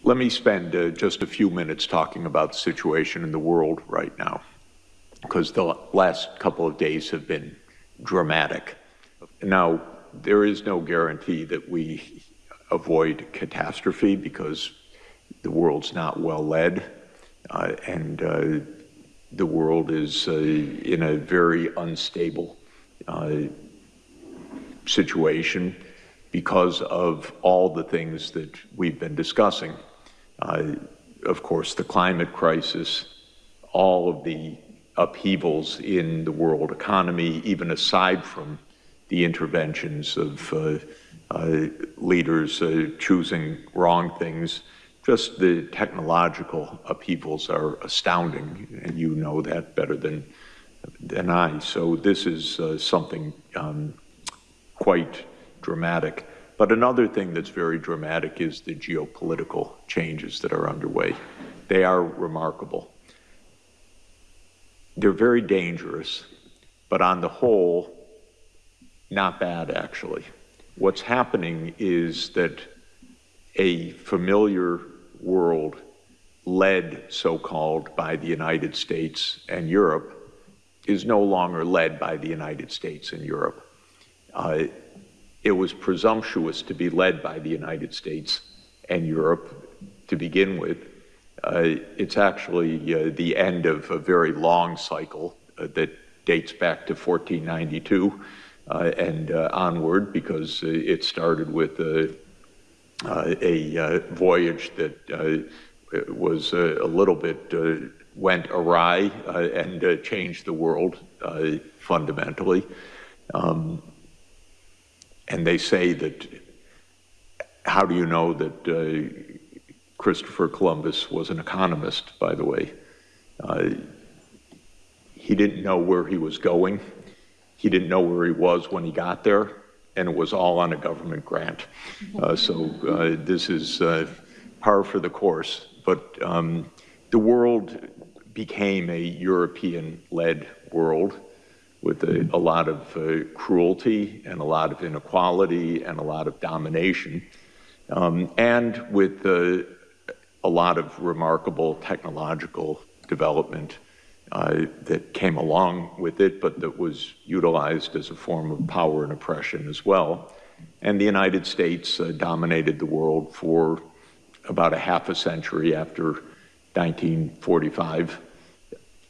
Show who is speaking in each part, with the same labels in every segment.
Speaker 1: Let me spend just a few minutes talking about the situation in the world right now, because the last couple of days have been dramatic. Now, there is no guarantee that we avoid catastrophe because the world's not well led, and the world is in a very unstable situation because of all the things that we've been discussing. Of course, the climate crisis, all of the upheavals in the world economy, even aside from the interventions of leaders choosing wrong things, just the technological upheavals are astounding, and you know that better than I. So this is something quite dramatic. But another thing that's very dramatic is the geopolitical changes that are underway. They are remarkable. They're very dangerous, but on the whole, not bad, actually. What's happening is that a familiar world led, so-called, by the United States and Europe is no longer led by the United States and Europe. It was presumptuous to be led by the United States and Europe to begin with. It's actually the end of a very long cycle that dates back to 1492 and onward, because it started with a voyage that was a little bit went awry and changed the world fundamentally. And they say that, how do you know that Christopher Columbus was an economist, by the way? He didn't know where he was going. He didn't know where he was when he got there, and it was all on a government grant. So this is par for the course. But the world became a European-led world with a lot of cruelty and a lot of inequality and a lot of domination, and with a lot of remarkable technological development that came along with it, but that was utilized as a form of power and oppression as well. And the United States dominated the world for about a half a century after 1945.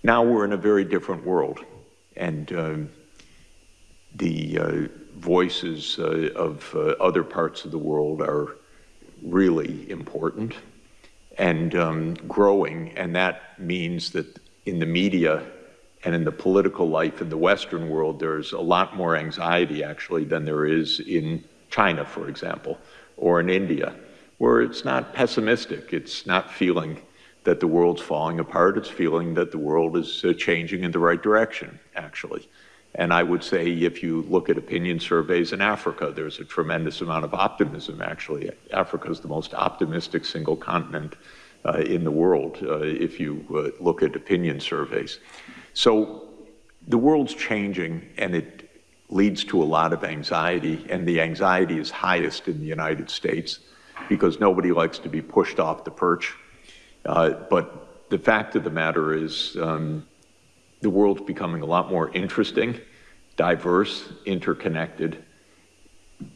Speaker 1: Now we're in a very different world. And the voices of other parts of the world are really important and growing, and that means that in the media and in the political life in the Western world, there's a lot more anxiety, actually, than there is in China, for example, or in India, where it's not pessimistic. It's not feeling that the world's falling apart. It's feeling that the world is changing in the right direction, actually. And I would say if you look at opinion surveys in Africa, there's a tremendous amount of optimism, actually. Africa is the most optimistic single continent in the world, if you look at opinion surveys. So the world's changing, and it leads to a lot of anxiety, and the anxiety is highest in the United States because nobody likes to be pushed off the perch. But the fact of the matter is the world's becoming a lot more interesting, diverse, interconnected.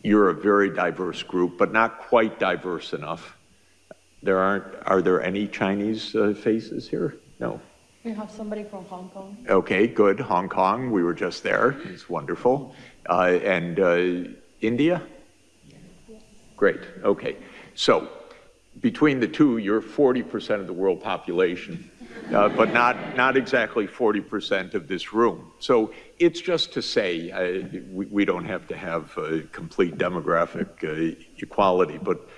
Speaker 1: You're a very diverse group, but not quite diverse enough. Are there any Chinese faces here? No.
Speaker 2: We have somebody from Hong Kong.
Speaker 1: Okay, good. Hong Kong, we were just there. It's wonderful. And India?
Speaker 2: Yes.
Speaker 1: Great, okay. So, between the two, you're 40% of the world population, but not exactly 40% of this room. So it's just to say, we don't have to have complete demographic equality, but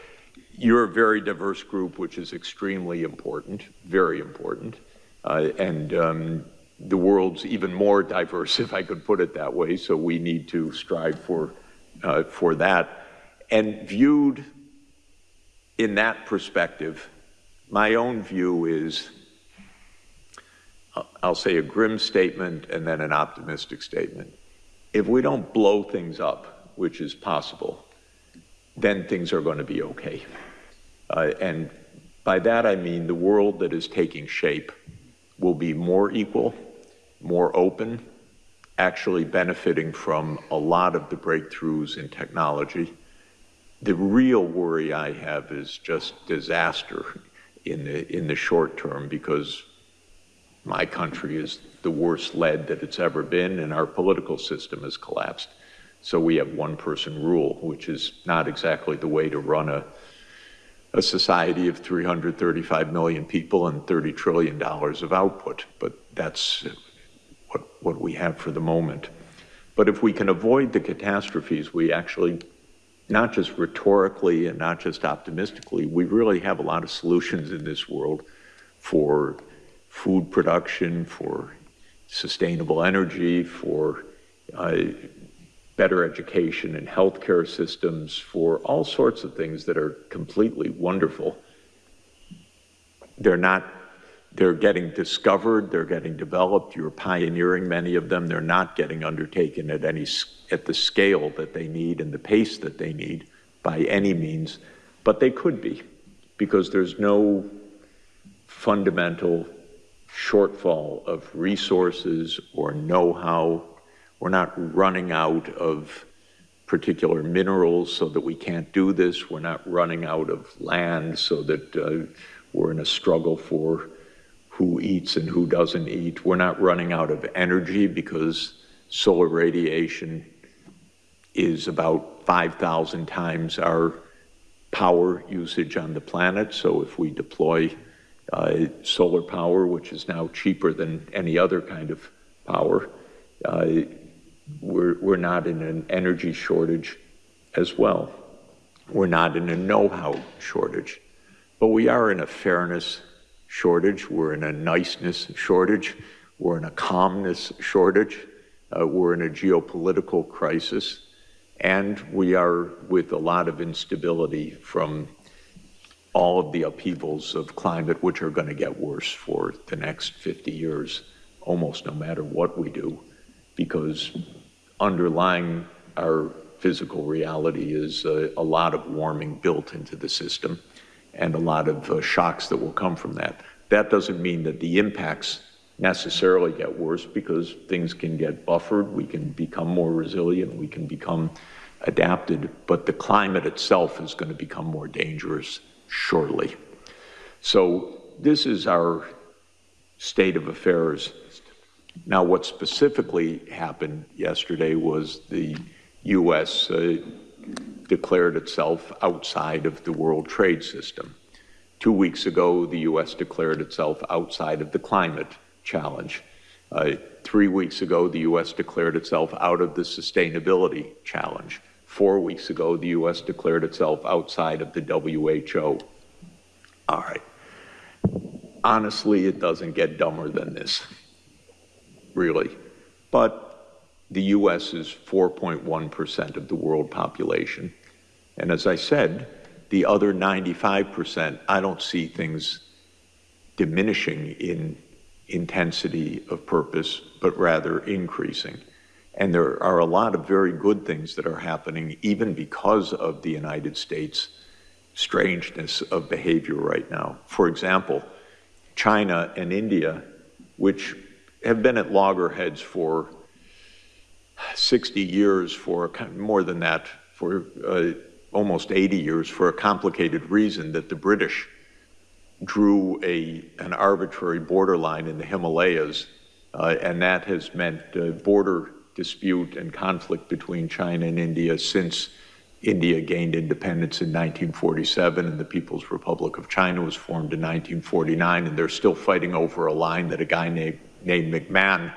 Speaker 1: you're a very diverse group, which is extremely important, very important. And the world's even more diverse, if I could put it that way, so we need to strive for that. And viewed in that perspective, my own view is, I'll say a grim statement and then an optimistic statement. If we don't blow things up, which is possible, then things are going to be okay. And By that I mean the world that is taking shape will be more equal, more open, actually benefiting from a lot of the breakthroughs in technology. The real worry I have is just disaster in the short term, because my country is the worst led that it's ever been, and our political system has collapsed. So we have one-person rule, which is not exactly the way to run a society of 335 million people and $30 trillion of output, but that's what we have for the moment. But if we can avoid the catastrophes, we actually, not just rhetorically and not just optimistically, we really have a lot of solutions in this world for food production, for sustainable energy, for better education and healthcare systems, for all sorts of things that are completely wonderful. They're getting discovered, they're getting developed, you're pioneering many of them. They're not getting undertaken at the scale that they need and the pace that they need by any means, but they could be, because there's no fundamental shortfall of resources or know-how. We're not running out of particular minerals so that we can't do this. We're not running out of land so that we're in a struggle for who eats and who doesn't eat. We're not running out of energy, because solar radiation is about 5,000 times our power usage on the planet. So if we deploy solar power, which is now cheaper than any other kind of power, we're not in an energy shortage as well. We're not in a know-how shortage, but we are in a fairness shortage. We're in a niceness shortage. We're in a calmness shortage. We're in a geopolitical crisis, and we are with a lot of instability from all of the upheavals of climate, which are going to get worse for the next 50 years, almost no matter what we do, because underlying our physical reality is a lot of warming built into the system and a lot of shocks that will come from that. That doesn't mean that the impacts necessarily get worse, because things can get buffered, we can become more resilient, we can become adapted, but the climate itself is going to become more dangerous shortly. So this is our state of affairs. Now, what specifically happened yesterday was the U.S. declared itself outside of the World Trade System. 2 weeks ago, the U.S. declared itself outside of the climate challenge. 3 weeks ago, the U.S. declared itself out of the sustainability challenge. 4 weeks ago, the U.S. declared itself outside of the WHO. All right. Honestly, it doesn't get dumber than this, really. But the U.S. is 4.1% of the world population. And as I said, the other 95%, I don't see things diminishing in intensity of purpose, but rather increasing. And there are a lot of very good things that are happening, even because of the United States' strangeness of behavior right now. For example, China and India, which have been at loggerheads for 60 years, for more than that, for almost 80 years, for a complicated reason that the British drew an arbitrary borderline in the Himalayas, and that has meant border dispute and conflict between China and India since India gained independence in 1947 and the People's Republic of China was formed in 1949, and they're still fighting over a line that a guy named McMahon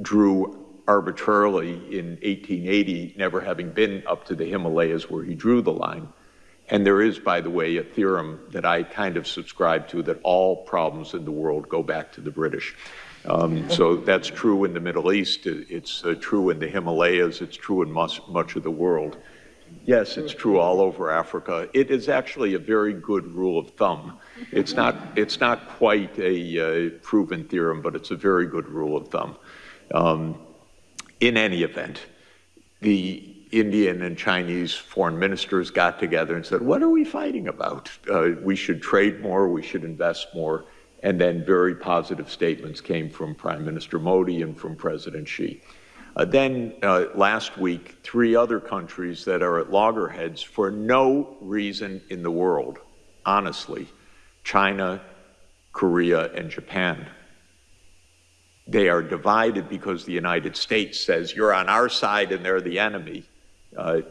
Speaker 1: drew arbitrarily in 1880, never having been up to the Himalayas where he drew the line. And there is, by the way, a theorem that I kind of subscribe to, that all problems in the world go back to the British. So that's true in the Middle East, it's true in the Himalayas, it's true in much of the world. Yes, it's true all over Africa. It is actually a very good rule of thumb. It's not quite a proven theorem, but it's a very good rule of thumb. In any event, the Indian and Chinese foreign ministers got together and said, what are we fighting about? We should trade more, we should invest more. And then very positive statements came from Prime Minister Modi and from President Xi. Then last week, 3 other countries that are at loggerheads for no reason in the world, honestly, China, Korea, and Japan. They are divided because the United States says, you're on our side and they're the enemy,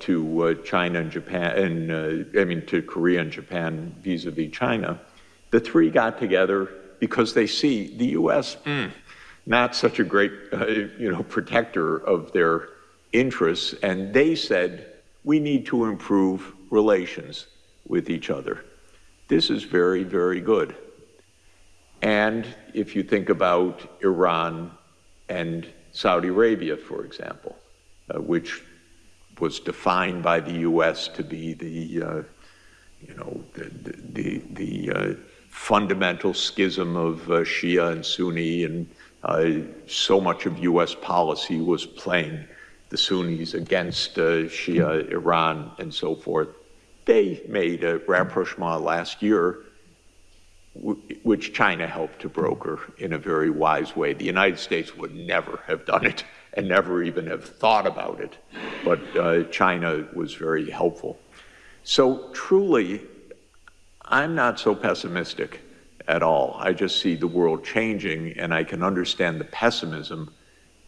Speaker 1: to China and Japan, and to Korea and Japan vis-a-vis China. The 3 got together because they see the U.S., not such a great protector of their interests, and they said, we need to improve relations with each other. This is very, very good. And if you think about Iran and Saudi Arabia, for example, which was defined by the U.S. to be the fundamental schism of Shia and Sunni, and so much of U.S. policy was playing the Sunnis against Shia Iran and so forth. They made a rapprochement last year, which China helped to broker in a very wise way. The United States would never have done it and never even have thought about it, but China was very helpful. So truly, I'm not so pessimistic at all. I just see the world changing, and I can understand the pessimism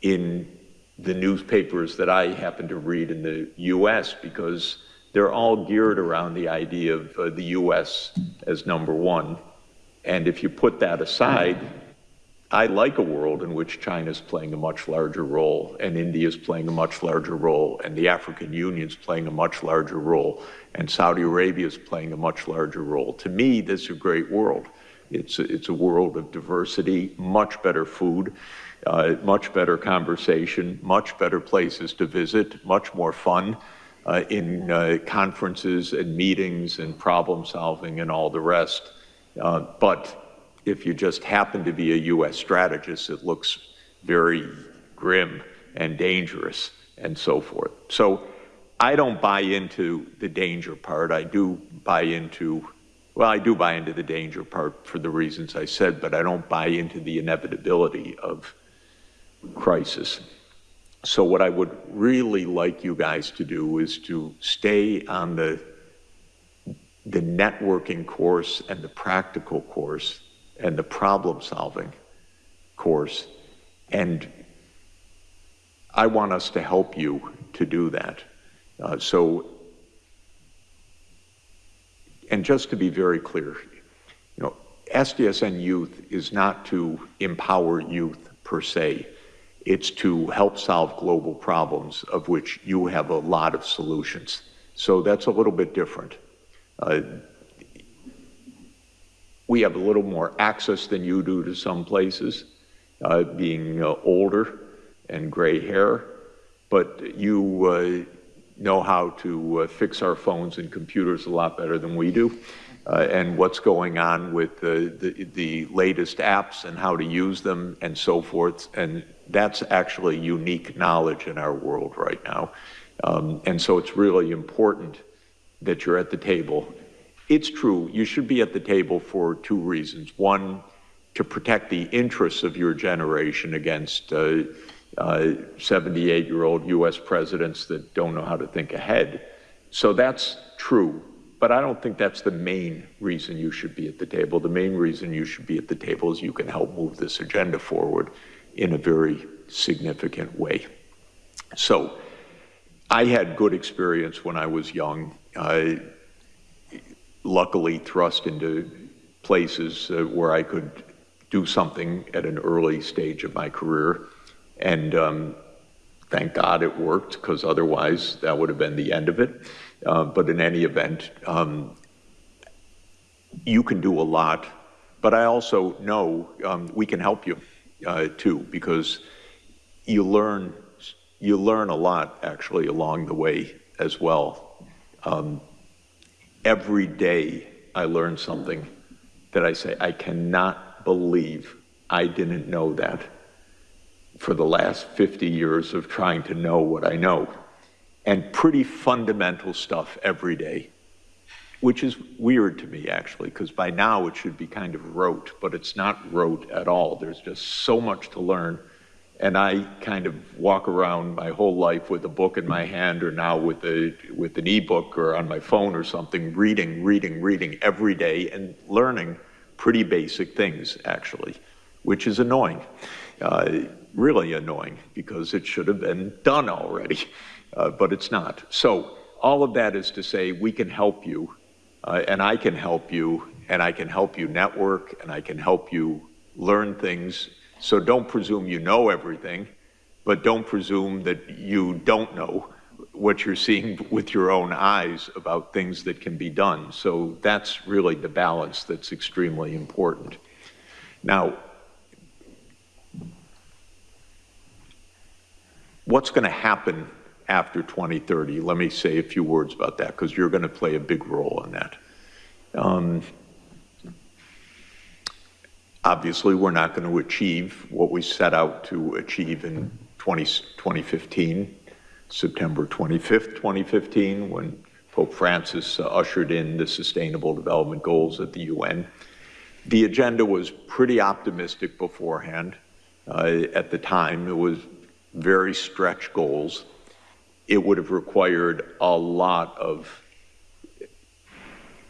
Speaker 1: in the newspapers that I happen to read in the U.S., because they're all geared around the idea of the U.S. as number one. And if you put that aside, I like a world in which China's playing a much larger role, and India's playing a much larger role, and the African Union's playing a much larger role, and Saudi Arabia's playing a much larger role. To me, this is a great world. It's a world of diversity, much better food, much better conversation, much better places to visit, much more fun in conferences and meetings and problem solving and all the rest. But if you just happen to be a U.S. strategist, it looks very grim and dangerous and so forth. So I don't buy into the danger part. I do buy into the danger part for the reasons I said, but I don't buy into the inevitability of crisis. So what I would really like you guys to do is to stay on the networking course and the practical course and the problem-solving course. And I want us to help you to do that. And just to be very clear, SDSN Youth is not to empower youth per se. It's to help solve global problems, of which you have a lot of solutions. So that's a little bit different. We have a little more access than you do to some places, being older and gray hair, but you know how to fix our phones and computers a lot better than we do, and what's going on with the latest apps and how to use them and so forth. And that's actually unique knowledge in our world right now. And so it's really important that you're at the table. It's true, you should be at the table for 2 reasons. One, to protect the interests of your generation against 78-year-old U.S. presidents that don't know how to think ahead. So that's true, but I don't think that's the main reason you should be at the table. The main reason you should be at the table is you can help move this agenda forward in a very significant way. So I had good experience when I was young. Luckily thrust into places where I could do something at an early stage of my career. And thank God it worked, because otherwise that would have been the end of it. But in any event, you can do a lot. But I also know we can help you too, because you learn a lot actually along the way as well. Every day I learn something that I say, I cannot believe I didn't know that for the last 50 years of trying to know what I know. and pretty fundamental stuff every day, which is weird to me, actually, because by now it should be kind of rote, but it's not rote at all. There's just so much to learn. And I kind of walk around my whole life with a book in my hand, or now with an ebook or on my phone or something, reading every day and learning pretty basic things, actually, which is annoying, really annoying, because it should have been done already, but it's not. So all of that is to say we can help you, and I can help you, and I can help you network, and I can help you learn things. So don't presume you know everything, but don't presume that you don't know what you're seeing with your own eyes about things that can be done. So that's really the balance that's extremely important. Now, what's going to happen after 2030? Let me say a few words about that, because you're going to play a big role in that. Obviously, we're not going to achieve what we set out to achieve in 2015, September 25th, 2015, when Pope Francis ushered in the Sustainable Development Goals at the UN. The agenda was pretty optimistic beforehand. At the time, it was very stretched goals. It would have required a lot of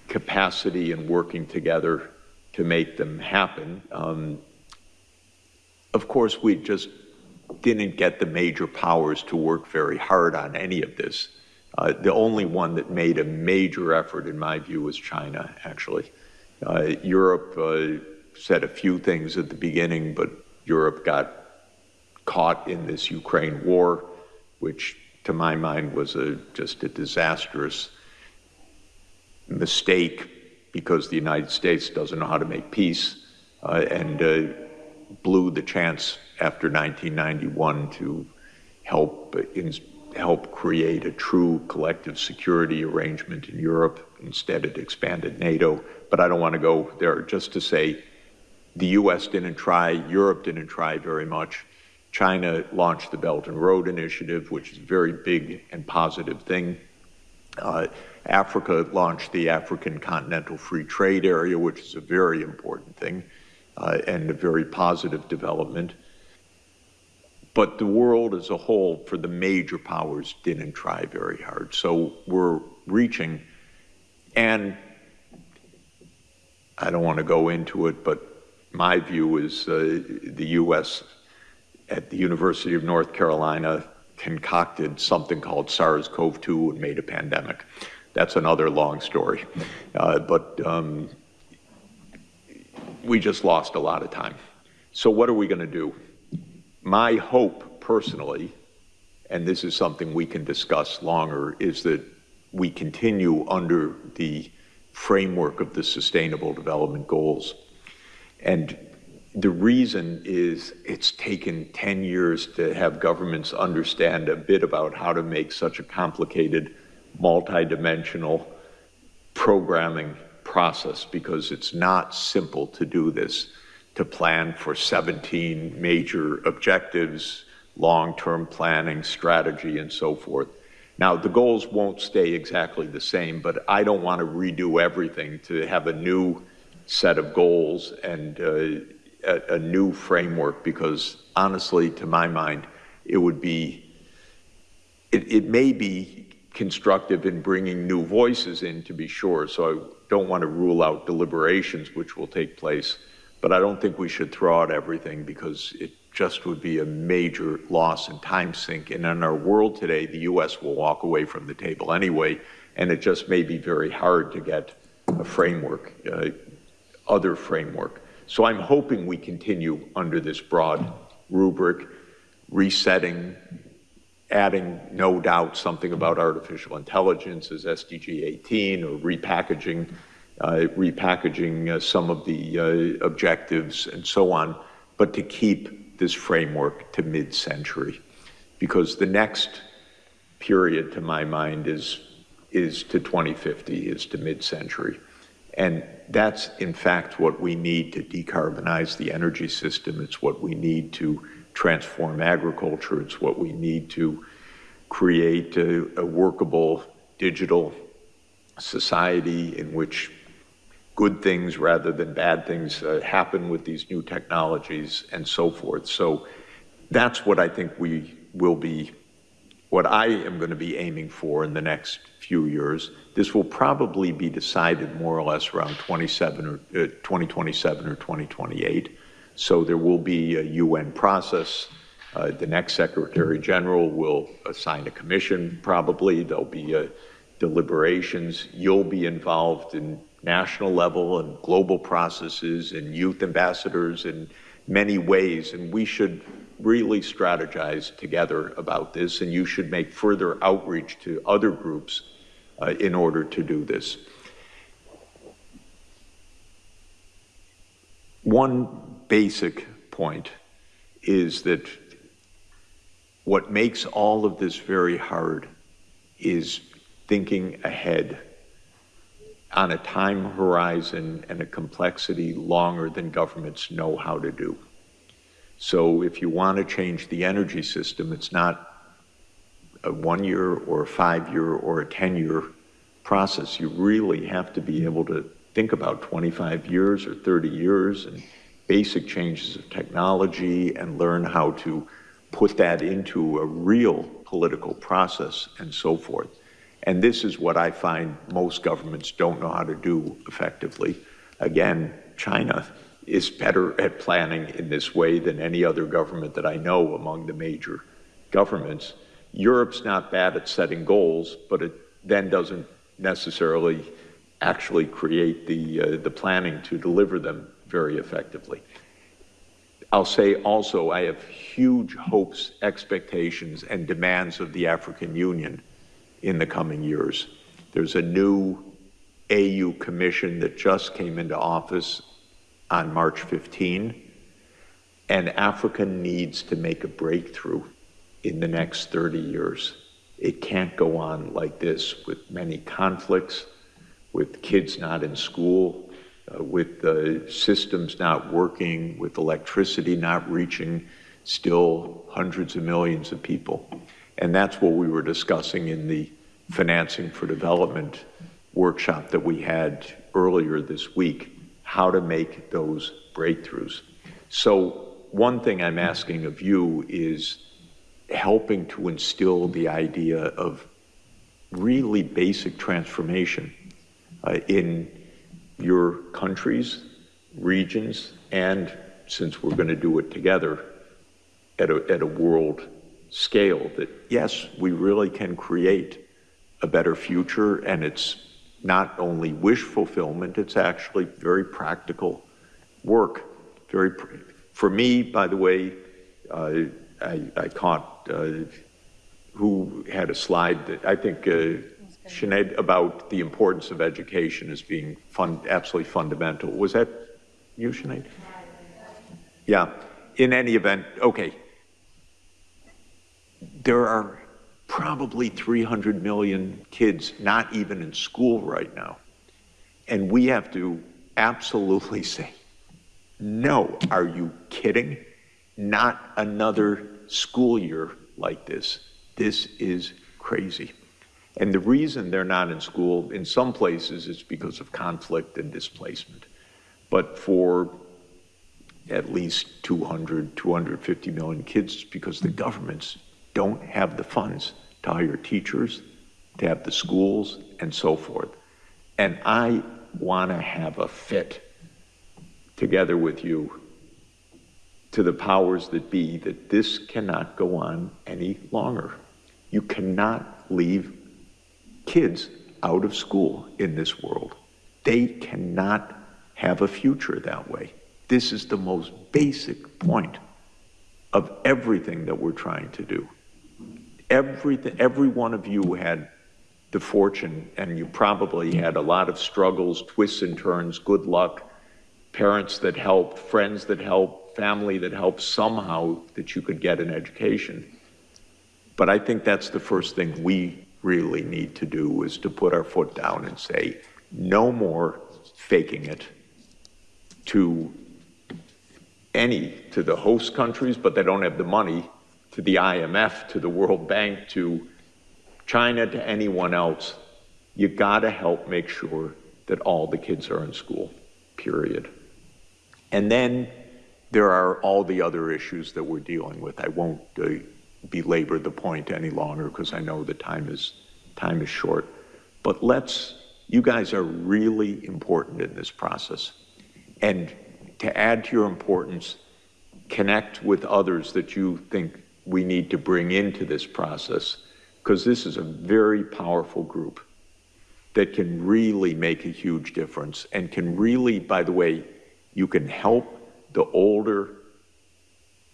Speaker 1: capacity and working together to make them happen. Of course, we just didn't get the major powers to work very hard on any of this. The only one that made a major effort, in my view, was China, actually. Europe said a few things at the beginning, but Europe got caught in this Ukraine war, which to my mind was just a disastrous mistake, because the United States doesn't know how to make peace, and blew the chance after 1991 to help create a true collective security arrangement in Europe. Instead, it expanded NATO. But I don't want to go there. Just to say, the US didn't try, Europe didn't try very much. China launched the Belt and Road Initiative, which is a very big and positive thing. Africa launched the African Continental Free Trade Area, which is a very important thing, and a very positive development. But the world as a whole, for the major powers, didn't try very hard. So we're reaching, and I don't want to go into it, but my view is the US at the University of North Carolina concocted something called SARS-CoV-2 and made a pandemic. That's another long story. But we just lost a lot of time. So what are we going to do? My hope, personally, and this is something we can discuss longer, is that we continue under the framework of the Sustainable Development Goals. And the reason is it's taken 10 years to have governments understand a bit about how to make such a complicated, multidimensional programming process, because it's not simple to do this, to plan for 17 major objectives, long-term planning, strategy, and so forth. Now, the goals won't stay exactly the same, but I don't want to redo everything to have a new set of goals and a new framework, because honestly, to my mind, it may be constructive in bringing new voices in, to be sure, so I don't want to rule out deliberations which will take place, but I don't think we should throw out everything, because it just would be a major loss and time sink. And in our world today, the US will walk away from the table anyway, and it just may be very hard to get a framework, other framework. So I'm hoping we continue under this broad rubric, resetting, adding, no doubt, something about artificial intelligence as SDG 18, or repackaging some of the objectives and so on, but to keep this framework to mid-century, because the next period, to my mind, is to 2050, is to mid-century. And that's, in fact, what we need to decarbonize the energy system. It's what we need to transform agriculture. It's what we need to create a workable digital society in which good things rather than bad things happen with these new technologies and so forth. So that's what I think what I am going to be aiming for in the next few years. This will probably be decided more or less around 2027 or 2028. So there will be a UN process. The next Secretary General will assign a commission, probably. There'll be deliberations. You'll be involved in national level and global processes and youth ambassadors in many ways. And we should really strategize together about this. And you should make further outreach to other groups in order to do this. One basic point is that what makes all of this very hard is thinking ahead on a time horizon and a complexity longer than governments know how to do. So if you want to change the energy system, it's not a 1 year or a 5 year or a 10-year process. You really have to be able to think about 25 years or 30 years and basic changes of technology and learn how to put that into a real political process and so forth. And this is what I find most governments don't know how to do effectively. Again, China is better at planning in this way than any other government that I know among the major governments. Europe's not bad at setting goals, but it then doesn't necessarily actually create the planning to deliver them very effectively. I'll say also I have huge hopes, expectations, and demands of the African Union in the coming years. There's a new AU commission that just came into office on March 15, and Africa needs to make a breakthrough in the next 30 years. It can't go on like this with many conflicts, with kids not in school, with the systems not working, with electricity not reaching still hundreds of millions of people. And that's what we were discussing in the Financing for Development workshop that we had earlier this week, how to make those breakthroughs. So one thing I'm asking of you is helping to instill the idea of really basic transformation in your countries, regions, and since we're going to do it together at a world scale, that yes, we really can create a better future, and it's not only wish fulfillment, it's actually very practical work. For me, by the way, I caught who had a slide that I think Sinead, about the importance of education as being absolutely fundamental. Was that you, Sinead? Yeah. In any event, okay. There are probably 300 million kids not even in school right now. And we have to absolutely say, no, are you kidding? Not another school year like this. This is crazy. And the reason they're not in school, in some places, is because of conflict and displacement. But for at least 200, 250 million kids, it's because the governments don't have the funds to hire teachers, to have the schools, and so forth. And I want to have a fit together with you to the powers that be that this cannot go on any longer. You cannot leave kids out of school in this world. They cannot have a future that way. This is the most basic point of everything that we're trying to do. Every one of you had the fortune, and you probably had a lot of struggles, twists and turns, good luck, parents that helped, friends that helped, family that helped somehow that you could get an education. But I think that's the first thing we really need to do, is to put our foot down and say, no more faking it to the host countries, but they don't have the money, to the IMF, to the World Bank, to China to anyone else, you gotta help make sure that all the kids are in school, period. And then there are all the other issues that we're dealing with. I won't belabor the point any longer because I know the time is short. But you guys are really important in this process. And to add to your importance, connect with others that you think we need to bring into this process, because this is a very powerful group that can really make a huge difference and can really, by the way, you can help the older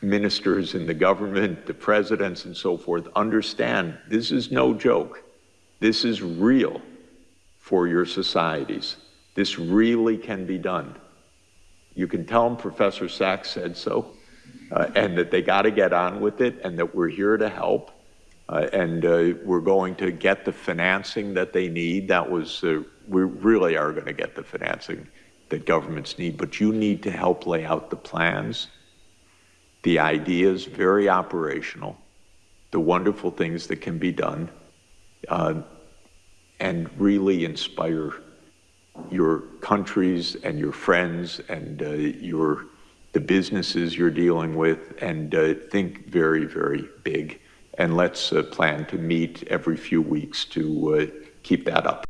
Speaker 1: ministers in the government, the presidents and so forth, understand this is no joke. This is real for your societies. This really can be done. You can tell them Professor Sachs said so, and that they got to get on with it, and that we're here to help, and we're going to get the financing that they need. We really are going to get the financing that governments need, but you need to help lay out the plans, the ideas, very operational, the wonderful things that can be done, and really inspire your countries and your friends and the businesses you're dealing with, and think very, very big. And let's plan to meet every few weeks to keep that up.